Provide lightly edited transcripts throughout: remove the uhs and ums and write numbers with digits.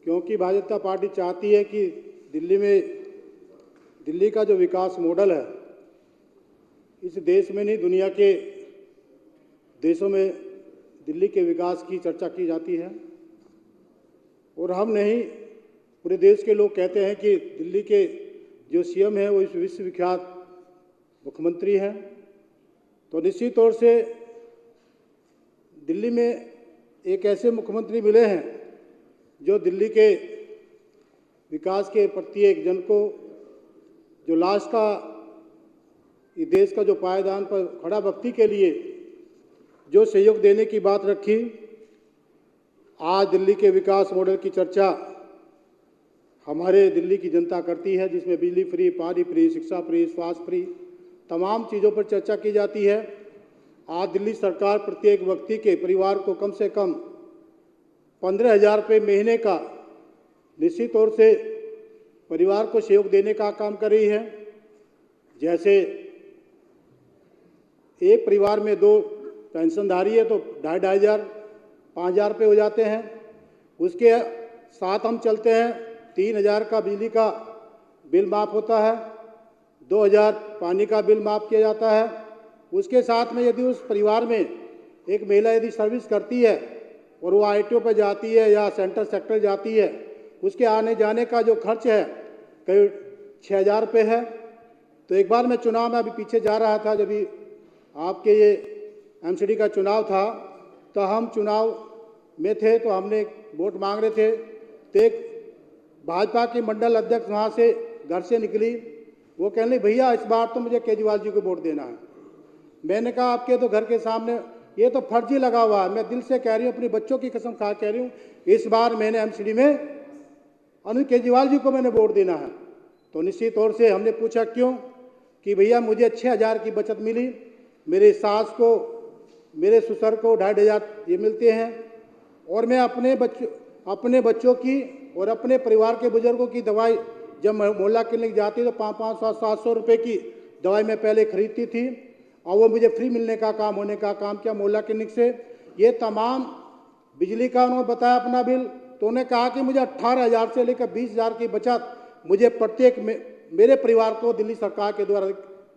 क्योंकि भारतीय जनता पार्टी चाहती है कि दिल्ली का जो विकास मॉडल है, इस देश में नहीं दुनिया के देशों में दिल्ली के विकास की चर्चा की जाती है। और हम नहीं, पूरे देश के लोग कहते हैं कि दिल्ली के जो सीएम हैं वो इस विश्वविख्यात मुख्यमंत्री हैं। तो निश्चित तौर से दिल्ली में एक ऐसे मुख्यमंत्री मिले हैं जो दिल्ली के विकास के प्रत्येक जन को, जो लास्ट का इस देश का जो पायदान पर खड़ा व्यक्ति के लिए जो सहयोग देने की बात रखी, आज दिल्ली के विकास मॉडल की चर्चा हमारे दिल्ली की जनता करती है, जिसमें बिजली फ्री, पानी फ्री, शिक्षा फ्री, स्वास्थ्य फ्री, तमाम चीज़ों पर चर्चा की जाती है। आज दिल्ली सरकार प्रत्येक व्यक्ति के परिवार को कम से कम 15,000 रुपये महीने का निश्चित तौर से परिवार को सहयोग देने का काम कर रही है। जैसे एक परिवार में 2 पेंशनधारी है तो 2,500 5,000 रुपये हो जाते हैं। उसके साथ हम चलते हैं, 3,000 का बिजली का बिल माफ़ होता है, 2,000 पानी का बिल माफ़ किया जाता है। उसके साथ में यदि उस परिवार में एक महिला यदि सर्विस करती है और वो आईटीओ पर जाती है या सेंट्रल सेक्टर जाती है, उसके आने जाने का जो खर्च है करीब 6,000 रुपये है। तो एक बार मैं चुनाव में अभी पीछे जा रहा था, जब भी आपके ये एमसीडी का चुनाव था, तो हम चुनाव में थे तो हमने वोट मांग रहे थे। तो एक भाजपा की मंडल अध्यक्ष वहाँ से घर से निकली, वो कहने लगी, भैया इस बार तो मुझे केजरीवाल जी को वोट देना है। मैंने कहा आपके तो घर के सामने ये तो फर्जी लगा हुआ है, मैं दिल से कह रही हूँ, अपनी बच्चों की कसम खा कह रही हूँ, इस बार मैंने एमसीडी में अरविंद केजरीवाल जी को मैंने वोट देना है। तो निश्चित तौर से हमने पूछा क्यों, कि भैया मुझे 6,000 की बचत मिली, मेरे सास को, मेरे ससुर को 2,500 ये मिलते हैं, और मैं अपने बच्चों की और अपने परिवार के बुजुर्गों की दवाई जब मोहल्ला क्लिनिक जाती तो 500-700 रुपये की दवाई मैं पहले खरीदती थी, और वो मुझे फ्री मिलने का काम होने का काम किया मोहल्ला क्लिनिक से। ये तमाम बिजली का उन्होंने बताया अपना बिल, तो उन्होंने कहा कि मुझे 18,000 से लेकर 20,000 की बचत मुझे प्रत्येक मेरे परिवार को दिल्ली सरकार के द्वारा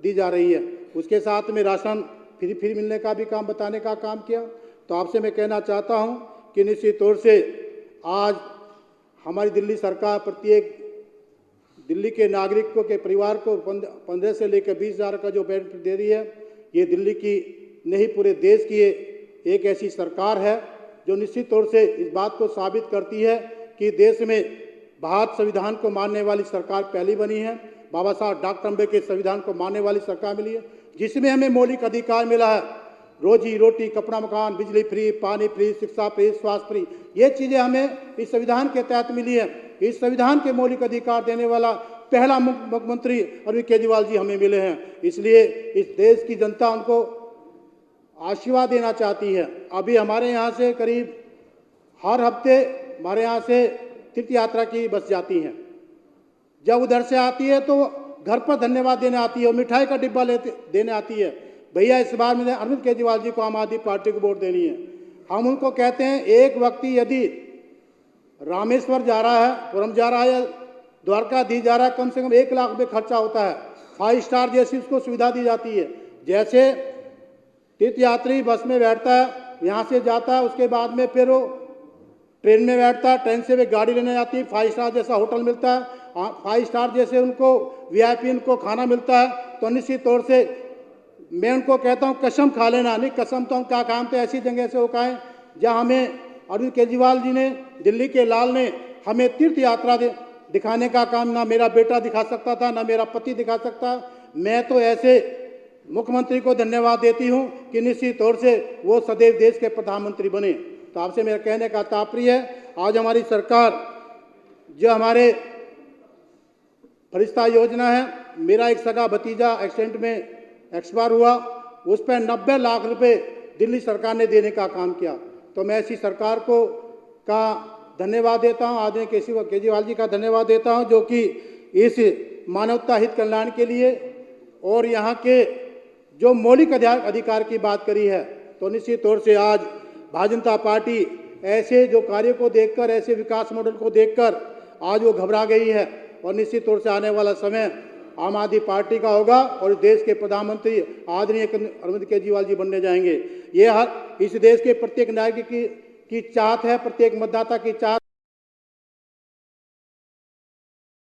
दी जा रही है। उसके साथ में राशन फ्री मिलने का भी काम बताने का काम किया। तो आपसे मैं कहना चाहता हूँ कि निश्चित तौर से आज हमारी दिल्ली सरकार प्रत्येक दिल्ली के नागरिकों के परिवार को 15 से लेकर 20,000 का जो बेनिफिट दे रही है, ये दिल्ली की नहीं पूरे देश की एक ऐसी सरकार है जो निश्चित तौर से इस बात को साबित करती है कि देश में भारत संविधान को मानने वाली सरकार पहली बनी है। बाबा साहब डॉक्टर अम्बेडकर के संविधान को मानने वाली सरकार मिली है, जिसमें हमें मौलिक अधिकार मिला है, रोजी रोटी, कपड़ा मकान, बिजली फ्री, पानी फ्री, शिक्षा फ्री, स्वास्थ्य फ्री, ये चीज़ें हमें इस संविधान के तहत मिली है। इस संविधान के मौलिक अधिकार देने वाला पहला मुख्यमंत्री अरविंद केजरीवाल जी हमें मिले हैं, इसलिए इस देश की जनता उनको आशीर्वाद देना चाहती है। अभी हमारे यहाँ से करीब हर हफ्ते हमारे यहाँ से तीर्थ यात्रा की बस जाती हैं, जब उधर से आती है तो घर पर धन्यवाद देने आती है और मिठाई का डिब्बा देने आती है, भैया इस बार मैंने अरविंद केजरीवाल जी को आम आदमी पार्टी को वोट देनी है। हम उनको कहते हैं, एक व्यक्ति यदि रामेश्वर जा रहा है, पुरम जा रहा है या द्वारकाधीश जा रहा है, कम से कम 1 लाख रुपये खर्चा होता है। 5 स्टार जैसी उसको सुविधा दी जाती है। जैसे तीर्थयात्री बस में बैठता है, यहाँ से जाता है, उसके बाद में फिर वो ट्रेन में बैठता है, ट्रेन से वे गाड़ी लेने जाती है, 5 स्टार जैसा होटल मिलता है, 5 स्टार जैसे उनको वीआईपी उनको खाना मिलता है। तो निश्चित तौर से मैं उनको कहता हूँ कसम खा लेना, नहीं कसम तो हम क्या काम तो ऐसी जगह से हो खाएं जहाँ हमें अरविंद केजरीवाल जी ने, दिल्ली के लाल ने हमें तीर्थ यात्रा दिखाने का काम ना मेरा बेटा दिखा सकता था, ना मेरा पति दिखा सकता। मैं तो ऐसे मुख्यमंत्री को धन्यवाद देती हूँ कि निश्चित तौर से वो सदैव देश के प्रधानमंत्री बने। तो आपसे मेरा कहने का तात्पर्य है, आज हमारी सरकार जो हमारे फरिश्ता योजना है, मेरा एक सगा भतीजा एक्सीडेंट में एक्सपायर हुआ, उस पर 90 लाख रुपए दिल्ली सरकार ने देने का काम किया। तो मैं ऐसी सरकार को का धन्यवाद देता हूँ, आदरणीय केजरीवाल जी का धन्यवाद देता हूँ, जो कि इस मानवता हित कल्याण के लिए और यहाँ के जो मौलिक अधिकार की बात करी है, तो निश्चित तौर से आज भारतीय जनता पार्टी ऐसे जो कार्य को देखकर, ऐसे विकास मॉडल को देखकर आज वो घबरा गई है और निश्चित तौर से आने वाला समय आम आदमी पार्टी का होगा और देश के प्रधानमंत्री आदरणीय अरविंद केजरीवाल जी बनने जाएंगे। ये हर इस देश के प्रत्येक नागरिक की चाहत है, प्रत्येक मतदाता की चाहत।